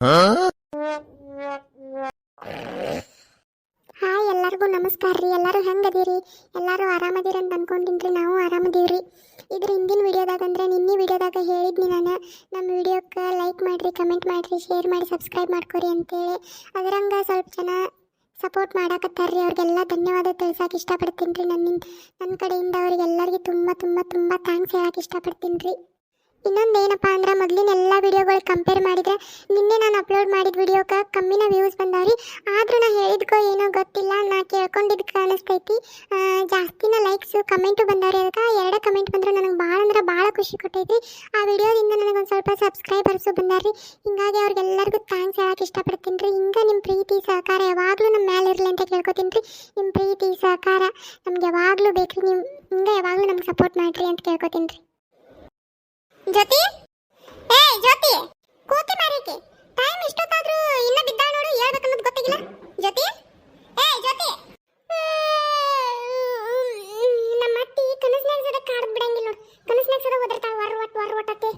Hi ಎಲ್ಲರಿಗೂ ನಮಸ್ಕಾರ ರೀ. ಎಲ್ಲರೂ ಹೆಂಗದೀರಿ? ಎಲ್ಲರೂ ಆರಾಮದೀರಿ ಅಂತ ಅನ್ಕೊಂಡಿನ್ರಿ. ನಾವು ಆರಾಮದೀವ್ರಿ. ಇದ್ರ ಹಿಂದಿನ ವಿಡಿಯೋದಾಗ ಅಂದ್ರೆ ನಿನ್ನೆ ವಿಡಿಯೋದಾಗ ಹೇಳಿದ್ನಿ ನಾನು, ನಮ್ಮ ವಿಡಿಯೋಕ್ಕೆ ಲೈಕ್ ಮಾಡಿರಿ, ಕಮೆಂಟ್ ಮಾಡಿರಿ, ಶೇರ್ ಮಾಡಿ, ಸಬ್ಸ್ಕ್ರೈಬ್ ಮಾಡ್ಕೊರಿ ಅಂತೇಳಿ. ಅದರಂಗೆ ಸ್ವಲ್ಪ ಜನ ಸಪೋರ್ಟ್ ಮಾಡಾಕತ್ತಾರ್ರಿ. ಅವ್ರಿಗೆಲ್ಲ ಧನ್ಯವಾದ ತಿಳಿಸೋಕೆ ಇಷ್ಟಪಡ್ತೀನಿ ರೀ. ನನ್ನ ಕಡೆಯಿಂದ ಅವ್ರಿಗೆಲ್ಲರಿಗೂ ತುಂಬ ತುಂಬ ತುಂಬ ಥ್ಯಾಂಕ್ಸ್ ಹೇಳಕ್ಕೆ ಇಷ್ಟಪಡ್ತೀನಿ ರೀ. ಇನ್ನೊಂದೇನಪ್ಪ ಅಂದ್ರೆ ಮೊದಲಿನ ಎಲ್ಲ ವಿಡಿಯೋಗಳು ಕಂಪೇರ್ ಮಾಡಿದರೆ ನಿನ್ನೆ ನಾನು ಅಪ್ಲೋಡ್ ಮಾಡಿದ ವಿಡಿಯೋಕ್ಕೆ ಕಮ್ಮಿನ ವ್ಯೂಸ್ ಬಂದಾವ್ರಿ. ಆದರೂ ನಾ ಹೇಳಿದ್ಕೋ ಏನೋ ಗೊತ್ತಿಲ್ಲ, ನಾ ಕೇಳ್ಕೊಂಡಿದ್ದಕ್ಕೆ ಅನಿಸ್ತೈತಿ ಜಾಸ್ತಿನ ಲೈಕ್ಸು ಕಮೆಂಟು ಬಂದವ್ರಿ. ಅದಕ್ಕೆ ಎರಡು ಕಮೆಂಟ್ ಬಂದರೆ ನನಗೆ ಭಾಳ ಅಂದ್ರೆ ಭಾಳ ಖುಷಿ ಕೊಟ್ಟೈತಿ. ಆ ವಿಡಿಯೋದಿಂದ ನನಗೊಂದು ಸ್ವಲ್ಪ ಸಬ್ಸ್ಕ್ರೈಬರ್ಸು ಬಂದಾರ್ರಿ. ಹಿಂಗಾಗಿ ಅವ್ರಿಗೆಲ್ಲರಿಗೂ ಥ್ಯಾಂಕ್ಸ್ ಹೇಳಕ್ಕೆ ಇಷ್ಟಪಡ್ತೀನಿ ರೀ. ಹಿಂಗೆ ನಿಮ್ಮ ಪ್ರೀತಿ ಸಹಕಾರ ಯಾವಾಗಲೂ ನಮ್ಮ ಮೇಲೆ ಇರಲಿ ಅಂತ ಕೇಳ್ಕೊತೀನಿ ರೀ. ನಿಮ್ಮ ಪ್ರೀತಿ ಸಹಕಾರ ನಮ್ಗೆ ಯಾವಾಗಲೂ ಬೇಕು ರೀ. ನೀವು ಹಿಂಗೆ ಯಾವಾಗಲೂ ನಮ್ಗೆ ಸಪೋರ್ಟ್ ಮಾಡಿರಿ ಅಂತ ಕೇಳ್ಕೊತೀನಿ ರೀ. ಜ್ಯೋತಿ, ಜ್ಯೋತಿ ಕೂತಿ ಮಾರಿಕೆ ಟೈಮ್ ಇಷ್ಟೊತ್ತಾದ್ರೂ ಇನ್ನ ಬಿದ್ದಾಳ ನೋಡು. ಹೇಳ್ಬೇಕನ್ನೋದು ಗೊತ್ತಾಗಿಲ್ಲ. ಜ್ಯೋತಿ, ಜ್ಯೋತಿ, ನಮ್ಮ ಅತ್ತಿ ಕನಸ್ನಾಗ ಸದ ಕಾಡ್ ಬಿಡಂಗಿಲ್ಲ ನೋಡು. ಕನಸ್ನಾಗ ಸದ ಒದರ್ತಾಳ ವರ್ ಒಟ್ಟತ್ತೆ.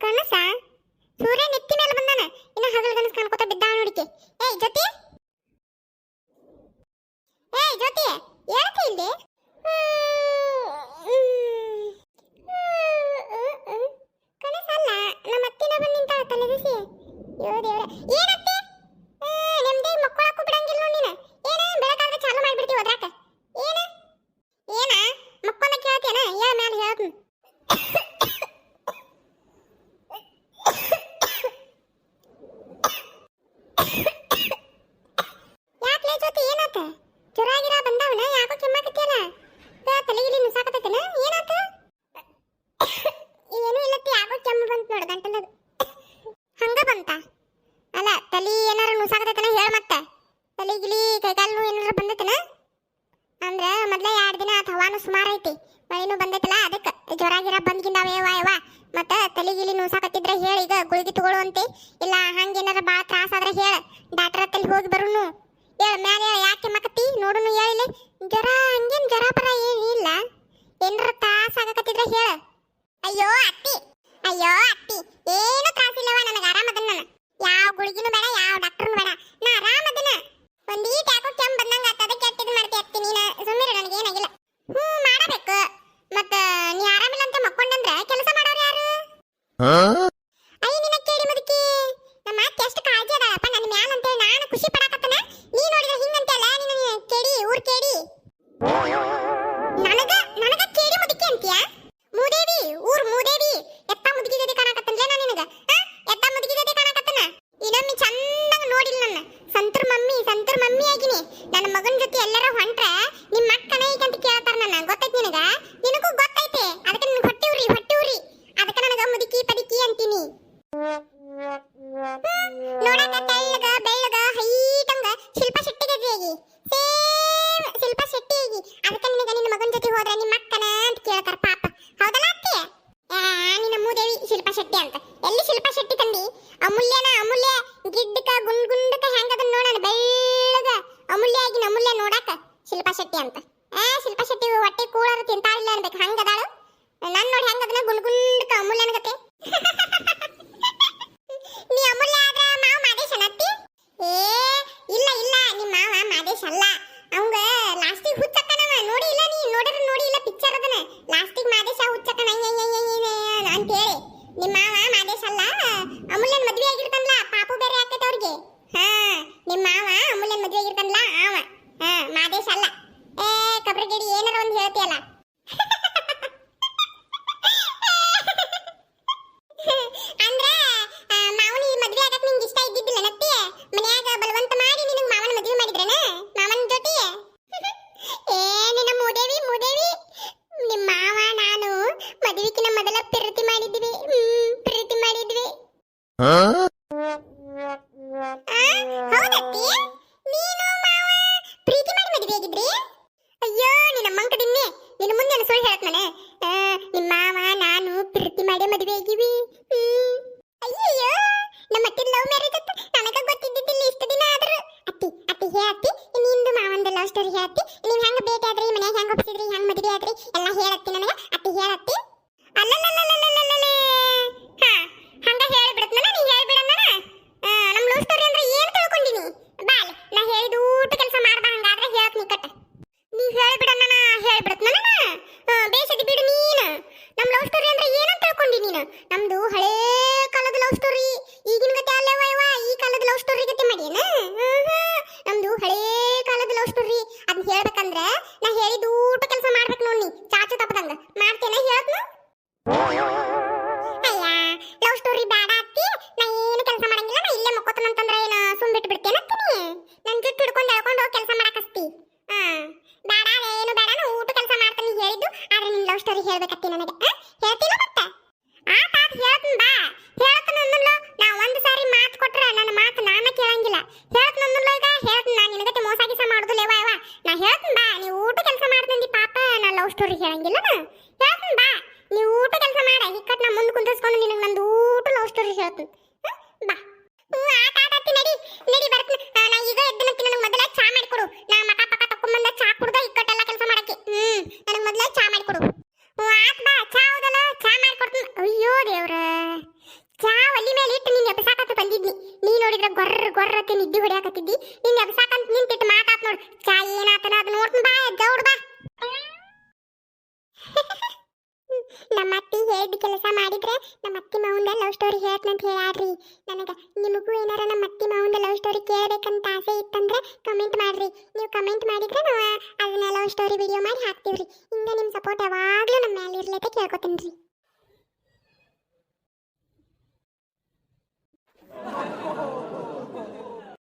ಕನಸ ಸೂರ್ಯ ನೆತ್ತಿ ಮೇಲೆ ಬಂದಾನ. ಇನ್ನ ಹಗಲ್ ಕನಸು ಕಾಣ್ಕೋತ ಬಿದ್ದಾಳ ನೋಡಿಕೆ. ಜ್ಯೋತಿ, ಜ್ಯೋತಿ ಹೇಳ್ತಿ ಇಲ್ಲಿ. ಕನಸಲ್ಲ, ನಮ್ಮ ಅತ್ತಿನ ಬಂದು ನಿಂತಾಳ ತಲೆ ಬಿಸಿ. ಏನತ್ತಿ ನೆಮ್ಮದಿ ಮಕ್ಕಳಕ್ಕೂ ಬಿಡಂಗಿಲ್ಲ ನೀನು. ಏನ ಬೆಳಕಾದ್ರೆ ಚಾಲು ಮಾಡಿಬಿಡ್ತೀವಿ ಅದ್ರಾಕ. ಏನ ಮಕ್ಕಳನ್ನ ಕೇಳ್ತೇನ? ಹೇಳ ಮ್ಯಾಲ ಹೇಳ್ತೀನಿ. ಯಾಕೆ ಜ್ಯೋತಿ ಏನಾತ? ಜ್ವರಾಗಿರ ಬಂದಾವನ? ಯಾಕೋ ಕೆಮ್ಮಾಕತ್ತಿಯಲ್ಲ? ತಲೆಗಿಲಿ ನುಸಾಕತ್ತೈತೇನ? ಏನಾತ? ಏನೂ ಇಲ್ಲತ್ತಿ, ಯಾಕೋ ಕೆಮ್ಮು ಬಂತು ನೋಡು ಗಂಟಲದು. ಹಂಗ ಬಂತ? ಅಲ್ಲ ತಲೆ ಏನಾರ ನುಸಾಕತ್ತೈತನ ಹೇಳ. ಮತ್ತೆ ತಲೆಗಿಲಿ ಕೈಕಾಲು ಏನಾರ ಬಂದೈತನ? ಅಂದ್ರೆ ಮೊದಲೇ 2 ದಿನ ಆತ, ಹವಾನು ಸುಮಾರು ಐತಿ, ಮಳೆನೂ ಬಂದೈತಲ್ಲ, ಅದಕ್ಕೆ ಜ್ವರಾಗಿರ ಬಂದ್ಗಿಂದಾವ ಯವ್ವ. ಮತ್ತೆ ತಲೆಗಿಲಿ ನುಸಾಕತ್ತಿದ್ರೆ ಹೇಳಿ, ಈಗ ಗುಳಿಗೆ ತಗೊಳ್ಳುವಂತೆ. ಇಲ್ಲ ಹಂಗೇನಾರ ಭಾಳ ತ್ರಾಸಾದ್ರೆ ಹೇಳ, ಡಾಕ್ಟರ್ ಹತ್ತಲ್ಲಿ ಹೋಗಿ ಬರುನು. ಹೇಳ ಮ್ಯಾಲೆ ಹೇಳ, ಯಾಕೆ ಮಕ್ಕತ್ತಿ ನೋಡುನು ಹೇಳಿಲ್ಲ. ಜ್ವರ ಹಂಗೇನು ಜ್ವರ ಬರ ಏನಿಲ್ಲ, ಏನಾರ ತ್ರಾಸ ಆಗಕತ್ತಿದ್ರೆ ಹೇಳ. ಅಯ್ಯೋ ಅತ್ತಿ ಏನು ತ್ರಾಸಿಲ್ಲವ, ನನಗೆ ಆರಾಮದನ್ನ. ನಾನು ಯಾವ ಗುಳಿಗಿನೂ ಬೇಡ, ಯಾವ ಡಾಕ್ಟರ್ನು ಬೇಡ, ನಾ ಆರಾಮದನ್ನ. ಒಂದೀಟ್ ಯಾಕೋ ಕೆಮ್ಮು ಬಂದಂಗ ಆಗ್ತದೆ, ಕೆಟ್ಟದ್ದು ಮಾಡ್ತಿ ಅತ್ತಿ ನೀನು. ಸುಮ್ಮನೆ ನನಗೆ ಏನಾಗಿಲ್ಲ. ಮಾಡಬೇಕು. ಮತ್ತೆ ನೀ ಆರಾಮಿಲ್ಲ ಅಂತ ಮಕ್ಕೊಂಡಂದ್ರೆ ಕೆಲಸ ಮಾಡೋರು ಯಾರು? ಅಯ್ಯ ನಿನ್ನ ಕೇಳಿ ಮುದುಕಿ, ನಮ್ಮ ಅತ್ತೆ ಎಷ್ಟು ಕಾಳಜಿ ಅದಾಳಪ್ಪ ನನ್ನ ಮ್ಯಾಲ ಅಂತೇಳಿ ನಾನು ಖುಷಿ ಪಡಾಕತ್ತನ. ನೀ ನೋಡಿದ್ರೆ ಹಿಂಗಂತೆಲ್ಲ ನಿನ್ನ ಕೇಳಿ ಊರ್ ಕೇಳಿ. ನನಗ ಕೇಳಿ ಮುದುಕಿ ಅಂತೀಯ? ಮೂದೇವಿ, ಊರ್ ಮೂದೇವಿ, ಎತ್ತ ಮುದುಕಿದೆ ಕಾಣಕತ್ತನ್ಲೇ ನಾನು ನಿನಗ. ಎತ್ತ ಮುದುಕಿದೆ ಕಾಣಕತ್ತನ. ಇನ್ನೊಮ್ಮೆ ಚಂದಂಗ ನೋಡಿಲ್ಲ ನನ್ನ ಸಂತೂರ್ ಮಮ್ಮಿ ಆಗಿನಿ. ನೋಡಿದ್ರೆ ಗೊರ್ರ ಗೊರ್ರತ್ತೆ ನಿದ್ದೆ ಹೊಡಿಯಾಕತ್ತಿದ್ದಿ. ನಿನ್ನ ಎಬ್ಸಾಕಂತ ನಿಂತಿಟ್ಟು ಮಾತಾತ್ ನೋಡು. ಚಾ ಏನಾತನ ಅದು ನೋಡ್ತೀನಿ ಬಾ ಜೌಡ್ ಬಾ. ನಮ್ಮ ಅತ್ತಿ ಹೇಳಿದ ಕೆಲಸ ಮಾಡಿದ್ರೆ ನಮ್ಮ ಅತ್ತಿ ಮಾವಂದ ಲವ್ ಸ್ಟೋರಿ ಹೇಳ್ತಂತ ಹೇಳಾಡ್ರಿ ನನಗೆ. ನಿಮಗೂ ಏನಾರ ನಮ್ಮ ಅತ್ತಿ ಮಾವಂದ ಲವ್ ಸ್ಟೋರಿ ಕೇಳಬೇಕು